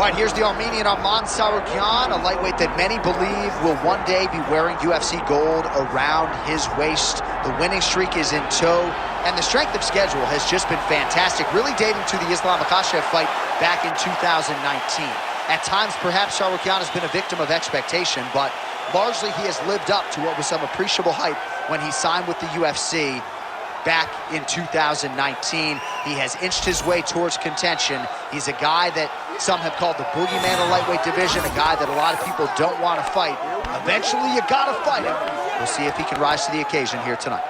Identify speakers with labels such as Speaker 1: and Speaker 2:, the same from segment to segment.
Speaker 1: All right, here's the Armenian ARMAN TSARUKYAN, a lightweight that many believe will one day be wearing UFC gold around his waist. The winning streak is in tow, and the strength of schedule has just been fantastic, really dating to the Islam Makhachev fight back in 2019. At times, perhaps Tsarukyan has been a victim of expectation, but largely he has lived up to what was some appreciable hype when he signed with the UFC back in 2019. He has inched his way towards contention. He's a guy that some have called the boogeyman of lightweight division, a guy that a lot of people don't want to fight. Eventually, you gotta fight him. We'll see if he can rise to the occasion here tonight.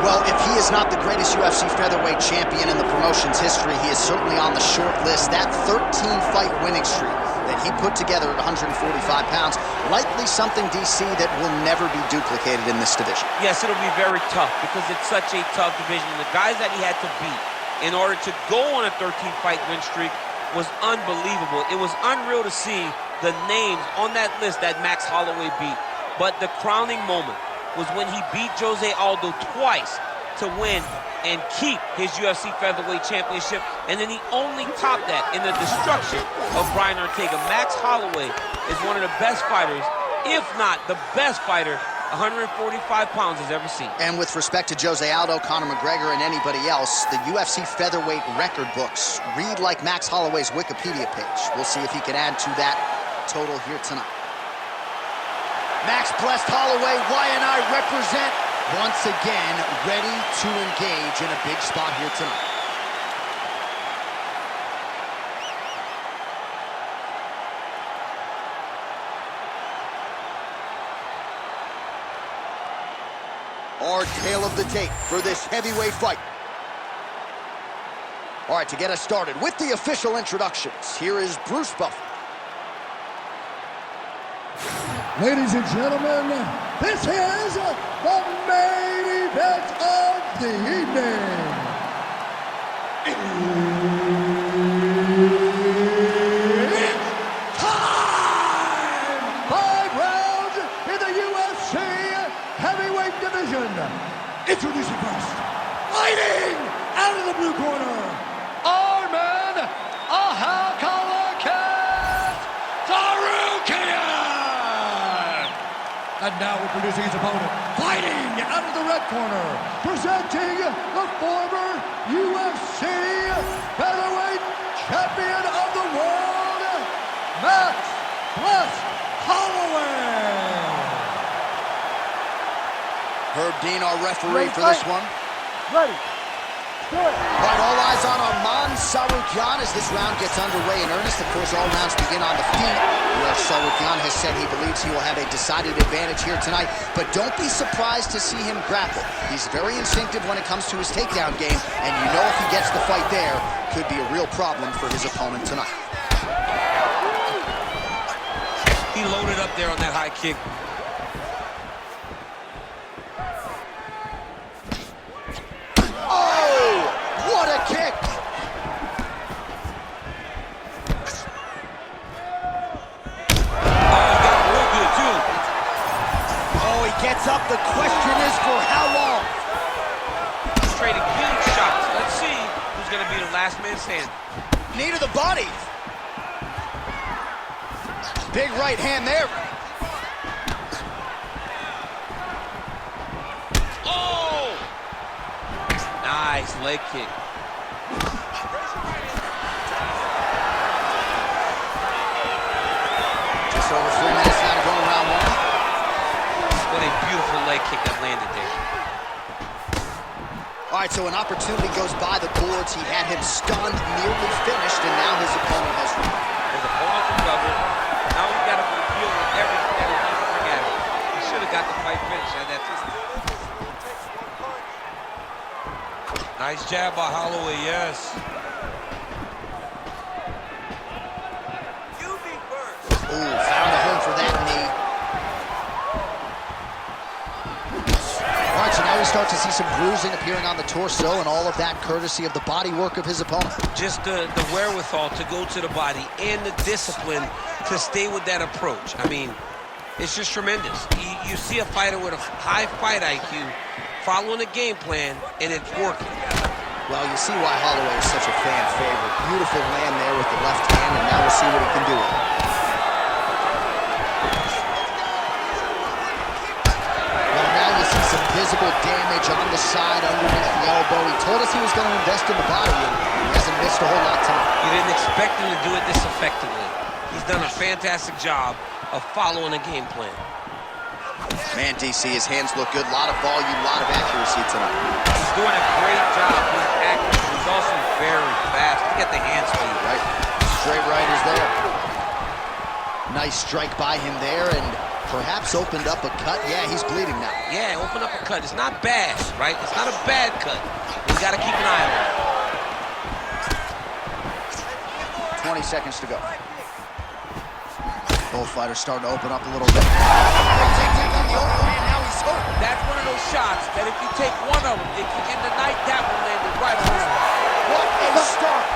Speaker 1: Well, if he is not the greatest UFC featherweight champion in the promotion's history, he is certainly on the short list. That 13-fight winning streak that he put together at 145 pounds, likely something, DC, that will never be duplicated in this division.
Speaker 2: Yes, it'll be very tough because it's such a tough division. The guys that he had to beat in order to go on a 13-fight win streak was unbelievable. It was unreal to see the names on that list that Max Holloway beat. But the crowning moment was when he beat Jose Aldo twice to win and keep his UFC featherweight championship, and then he only topped that in the destruction of Brian Ortega. Max Holloway is one of the best fighters, if not the best fighter 145 pounds has ever seen.
Speaker 1: And with respect to Jose Aldo, Conor McGregor, and anybody else, the UFC featherweight record books read like Max Holloway's Wikipedia page. We'll see if he can add to that total here tonight. Max blessed Holloway, Y&I represent, once again, ready to engage in a big spot here tonight. Our tale of the tape for this heavyweight fight. All right, to get us started with the official introductions, here is Bruce Buffer.
Speaker 3: Ladies and gentlemen, this is the main event of the evening. It's time! 5 rounds in the UFC heavyweight division. Introducing first, fighting out of the blue corner, ARMAN TSARUKYAN! And now introducing his opponent, fighting out of the red corner, presenting the former UFC featherweight champion of the world, Max Holloway.
Speaker 1: Herb Dean, our referee for this one.
Speaker 3: Ready. Good.
Speaker 1: All right, all eyes on ARMAN TSARUKYAN as this round gets underway in earnest. Of course, all rounds begin on the feet, where Tsarukyan has said he believes he will have a decided advantage here tonight. But don't be surprised to see him grapple. He's very instinctive when it comes to his takedown game, and you know if he gets the fight there, could be a real problem for his opponent tonight.
Speaker 2: He loaded up there on that high kick.
Speaker 1: What a kick!
Speaker 2: Oh, he got it real good, too.
Speaker 1: Oh, he gets up. The question is for how long?
Speaker 2: He's trading huge shots. Let's see who's going to be the last man standing.
Speaker 1: Knee to the body. Big right hand there.
Speaker 2: Oh! Nice leg kick.
Speaker 1: Just over 3 minutes now to go in round one.
Speaker 2: What a beautiful leg kick that landed there.
Speaker 1: All right, so an opportunity goes by the boards. He had him stunned, nearly finished, and now his opponent has won.
Speaker 2: His opponent recovered. Now he's got to deal with everything that he's going to bring at him. He should have got the fight finished at that time. Nice jab by Holloway, yes.
Speaker 1: Ooh, found a home for that knee. All right, so now we start to see some bruising appearing on the torso, and all of that courtesy of the body work of his opponent.
Speaker 2: Just the wherewithal to go to the body and the discipline to stay with that approach. I mean, it's just tremendous. You see a fighter with a high fight IQ following a game plan, and it's working.
Speaker 1: Well, you see why Holloway is such a fan favorite. Beautiful land there with the left hand, and now we'll see what he can do with it. Well, now you see some visible damage on the side underneath the elbow. He told us he was going to invest in the body, and he hasn't missed a whole lot tonight.
Speaker 2: You didn't expect him to do it this effectively. He's done a fantastic job of following a game plan.
Speaker 1: Man, DC, his hands look good. A lot of volume, a lot of accuracy tonight.
Speaker 2: He's doing a great job being accurate. He's also very fast. Look at the hand speed.
Speaker 1: Right. Straight right is there. Nice strike by him there, and perhaps opened up a cut. Yeah, he's bleeding now.
Speaker 2: Yeah, open up a cut. It's not bad, right? It's not a bad cut. You got to keep an eye on it.
Speaker 1: 20 seconds to go. Both fighters starting to open up a little bit. Now he's hurt.
Speaker 2: That's one of those shots that if you take one of them, if you end the night, that one landed right on the spot.
Speaker 1: What a start.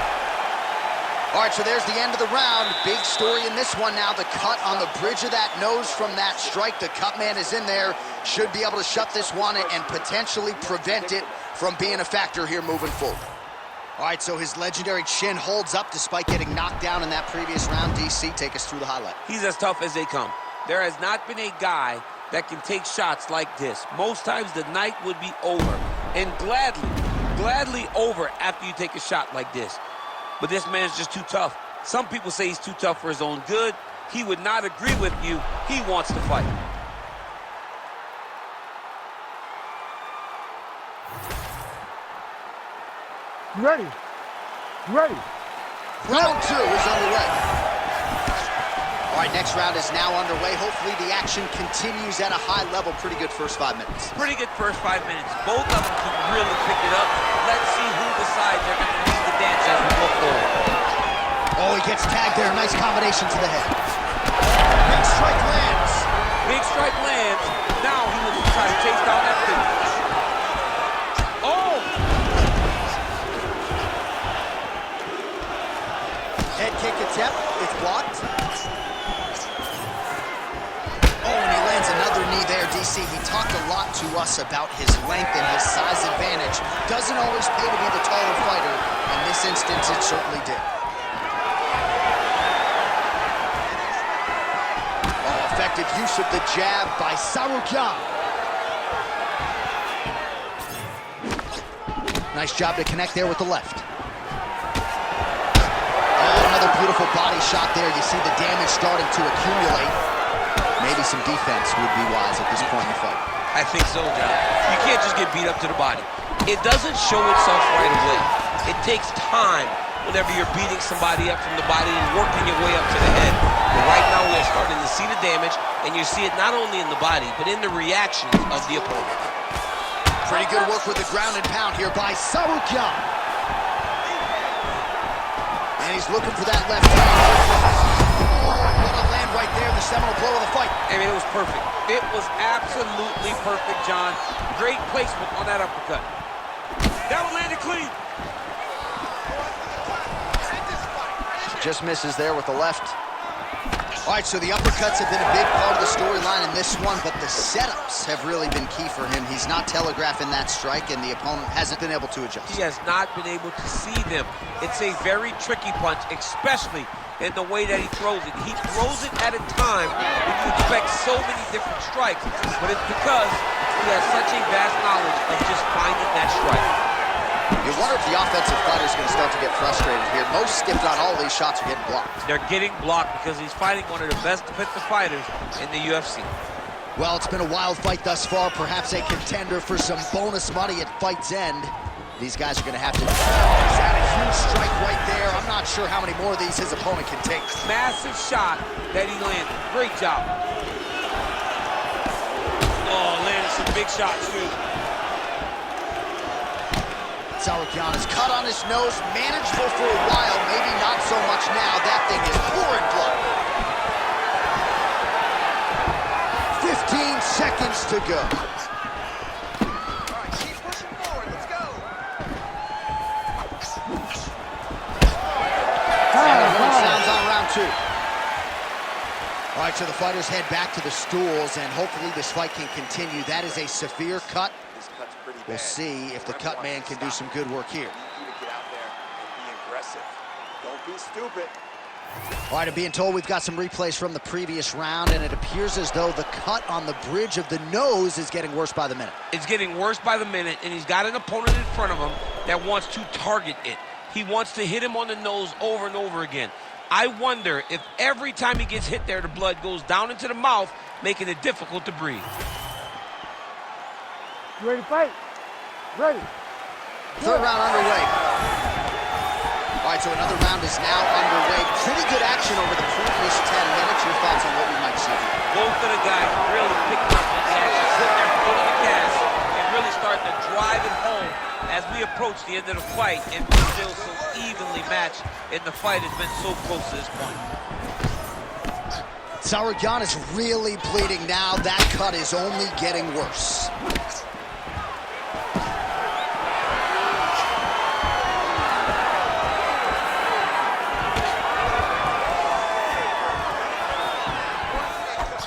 Speaker 1: All right, so there's the end of the round. Big story in this one now. The cut on the bridge of that nose from that strike. The cut man is in there. Should be able to shut this one and potentially prevent it from being a factor here moving forward. All right, so his legendary chin holds up despite getting knocked down in that previous round. DC, take us through the highlight.
Speaker 2: He's as tough as they come. There has not been a guy that can take shots like this. Most times the night would be over, and gladly over after you take a shot like this. But this man's just too tough. Some people say he's too tough for his own good. He would not agree with you. He wants to fight.
Speaker 3: You ready? You ready?
Speaker 1: Round two is underway. All right, next round is now underway. Hopefully the action continues at a high level. Pretty good first 5 minutes.
Speaker 2: Pretty good first 5 minutes. Both of them can really pick it up. Let's see who decides they're going to lead the dance as we go forward.
Speaker 1: Oh, he gets tagged there. Nice combination to the head. Big strike lands.
Speaker 2: Big strike lands. Now he will try to chase down that finish. Oh!
Speaker 1: Head kick attempt. It's blocked. Oh, and he lands another knee there, DC. He talked a lot to us about his length and his size advantage. Doesn't always pay to be the taller fighter. In this instance, it certainly did. Oh, effective use of the jab by Tsarukyan. Nice job to connect there with the left. Another beautiful body shot there. You see the damage starting to accumulate. Maybe some defense would be wise at this point in the fight.
Speaker 2: I think so, John. You can't just get beat up to the body. It doesn't show itself right away. It takes time whenever you're beating somebody up from the body and working your way up to the head. But right now we're starting to see the damage, and you see it not only in the body, but in the reactions of the opponent.
Speaker 1: Pretty good work with the ground and pound here by Tsarukyan. And he's looking for that left hand. Oh, what a land right there, the seminal blow of the fight.
Speaker 2: I mean, it was perfect. It was absolutely perfect, John. Great placement on that uppercut. That one landed clean.
Speaker 1: Just misses there with the left. All right, so the uppercuts have been a big part of the storyline in this one, but the setups have really been key for him. He's not telegraphing that strike, and the opponent hasn't been able to adjust.
Speaker 2: He has not been able to see them. It's a very tricky punch, especially in the way that he throws it. He throws it at a time when you expect so many different strikes, but it's because he has such a vast knowledge of just finding that strike.
Speaker 1: You wonder if the offensive fighter is going to start to get frustrated here. Most, if not all, these shots are getting blocked.
Speaker 2: They're getting blocked because he's fighting one of the best defensive fighters in the UFC.
Speaker 1: Well, it's been a wild fight thus far. Perhaps a contender for some bonus money at fight's end. These guys are going to have to... He's had a huge strike right there. I'm not sure how many more of these his opponent can take.
Speaker 2: Massive shot that he landed. Great job. Oh, landed some big shots, too.
Speaker 1: Tsarukyan is cut on his nose, manageable for a while, maybe not so much now. That thing is pouring blood. 15 seconds to go. Sounds on round 2. All right, so the fighters head back to the stools, and hopefully this fight can continue. That is a severe cut. We'll see if the cut man can do some good work here.
Speaker 4: Don't be stupid.
Speaker 1: All right, I'm being told we've got some replays from the previous round, and it appears as though the cut on the bridge of the nose is getting worse by the minute.
Speaker 2: It's getting worse by the minute, and he's got an opponent in front of him that wants to target it. He wants to hit him on the nose over and over again. I wonder if every time he gets hit there, the blood goes down into the mouth, making it difficult to breathe.
Speaker 5: You ready to fight? Ready.
Speaker 1: Third round underway. All right, so another round is now underway. Pretty good action over the previous 10 minutes. Your thoughts on what we might see here?
Speaker 2: Both of the guys really picking up the action, putting their foot on the gas, and really starting to drive it home as we approach the end of the fight, and we're still so evenly matched, and the fight has been so close to this point.
Speaker 1: Tsarukyan is really bleeding now. That cut is only getting worse.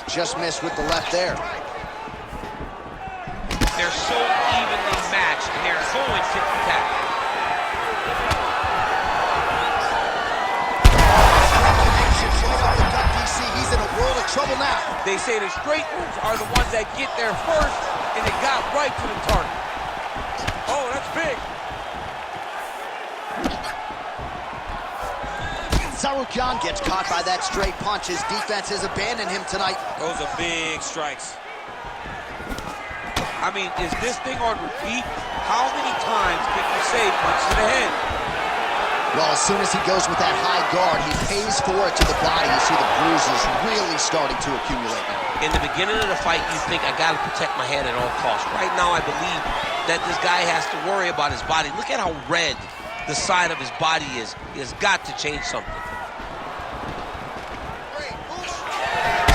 Speaker 1: Just missed with the left there.
Speaker 2: They're so evenly matched, and they're going tick-tack.
Speaker 1: He's in a world of trouble now.
Speaker 2: They say the straight moves are the ones that get there first, and it got right to the target. Oh, that's big.
Speaker 1: Tsarukyan gets caught by that straight punch. His defense has abandoned him tonight.
Speaker 2: Those are big strikes. I mean, is this thing on repeat? How many times can you say punch to the head?
Speaker 1: Well, as soon as he goes with that high guard, he pays for it to the body. You see the bruises really starting to accumulate now.
Speaker 2: In the beginning of the fight, you think, I got to protect my head at all costs. Right now, I believe that this guy has to worry about his body. Look at how red the side of his body is. He has got to change something.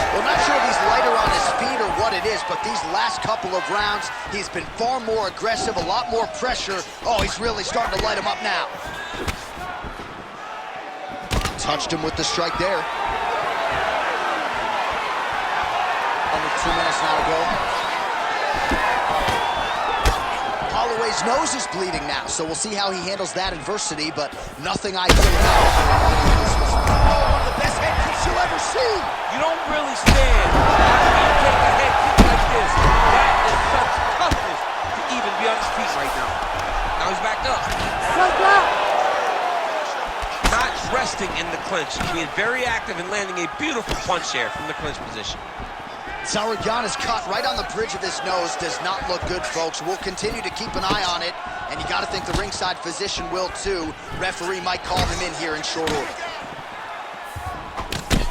Speaker 1: Well, not sure if he's lighter on his feet or what it is, but these last couple of rounds, he's been far more aggressive, a lot more pressure. Oh, he's really starting to light him up now. Touched him with the strike there. Under 2 minutes now to go. Holloway's nose is bleeding now, so we'll see how he handles that adversity, but nothing I think about. One of the best head kicks you'll ever see.
Speaker 2: You don't really stand after you take a head kick like this. That is such toughness to even be on his feet right now. Now he's backed up. Not resting in the clinch, being very active and landing a beautiful punch there from the clinch position.
Speaker 1: Tsarukyan is caught right on the bridge of his nose. Does not look good, folks. We'll continue to keep an eye on it, and you got to think the ringside physician will too. Referee might call him in here in short order.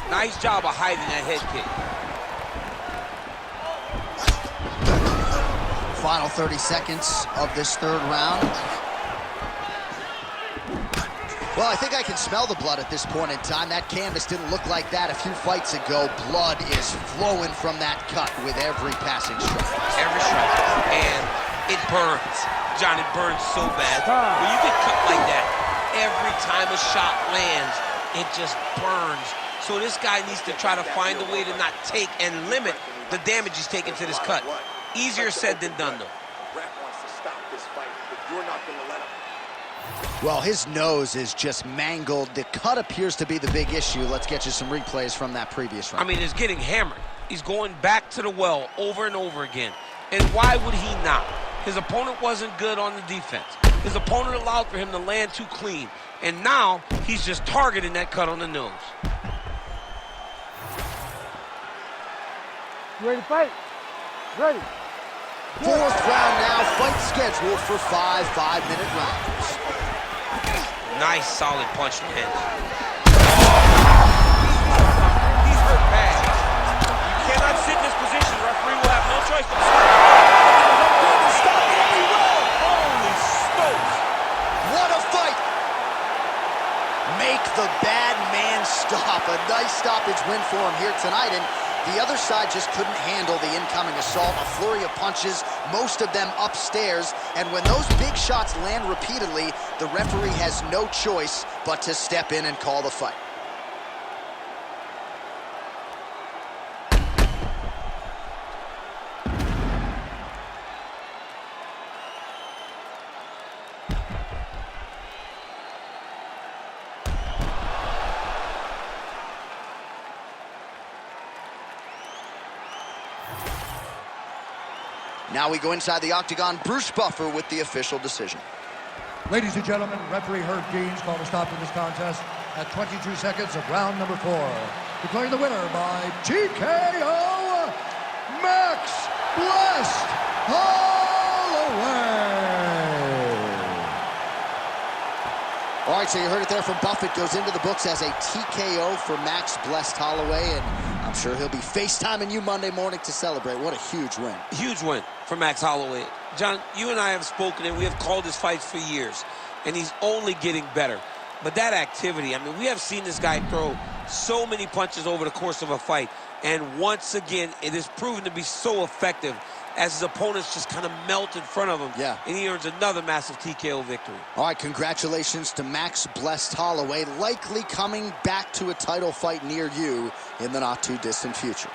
Speaker 2: Nice job of hiding that head kick.
Speaker 1: Final 30 seconds of this third round. Well, I think I can smell the blood at this point in time. That canvas didn't look like that a few fights ago. Blood is flowing from that cut with every passing strike.
Speaker 2: Every strike. And it burns. John, it burns so bad. When you get cut like that, every time a shot lands, it just burns. So this guy needs to try to find a way to not take and limit the damage he's taking to this cut. Easier said than done, though.
Speaker 4: Ref wants to stop this fight, but you're not going to let him.
Speaker 1: Well, his nose is just mangled. The cut appears to be the big issue. Let's get you some replays from that previous round.
Speaker 2: I mean, it's getting hammered. He's going back to the well over and over again. And why would he not? His opponent wasn't good on the defense. His opponent allowed for him to land too clean. And now he's just targeting that cut on the nose.
Speaker 5: You ready to fight? Ready.
Speaker 1: Fourth round now, fight scheduled for 5 5-minute rounds.
Speaker 2: Nice, solid punch lands. He's hurt bad. You cannot sit in this position. The referee will have no choice but to stop it. Holy smokes.
Speaker 1: What a fight! Make the bad man stop. A nice stoppage win for him here tonight, and The other side just couldn't handle the incoming assault, a flurry of punches, most of them upstairs, and when those big shots land repeatedly, the referee has no choice but to step in and call the fight. Now we go inside the octagon. Bruce Buffer with the official decision.
Speaker 3: Ladies and gentlemen, referee Herb Deans called a stop to this contest at 22 seconds of round number 4. Declaring the winner by TKO, Max Blessed Holloway.
Speaker 1: All right, so you heard it there from Buffett. Goes into the books as a TKO for Max Blessed Holloway, and I'm sure he'll be FaceTiming you Monday morning to celebrate. What a huge win.
Speaker 2: Huge win for Max Holloway. John, you and I have spoken, and we have called his fights for years, and he's only getting better. But that activity, I mean, we have seen this guy throw so many punches over the course of a fight, and once again, it is proven to be so effective as his opponents just kind of melt in front of him.
Speaker 1: Yeah.
Speaker 2: And he earns another massive TKO victory.
Speaker 1: All right, congratulations to Max Blessed Holloway, likely coming back to a title fight near you in the not-too-distant future.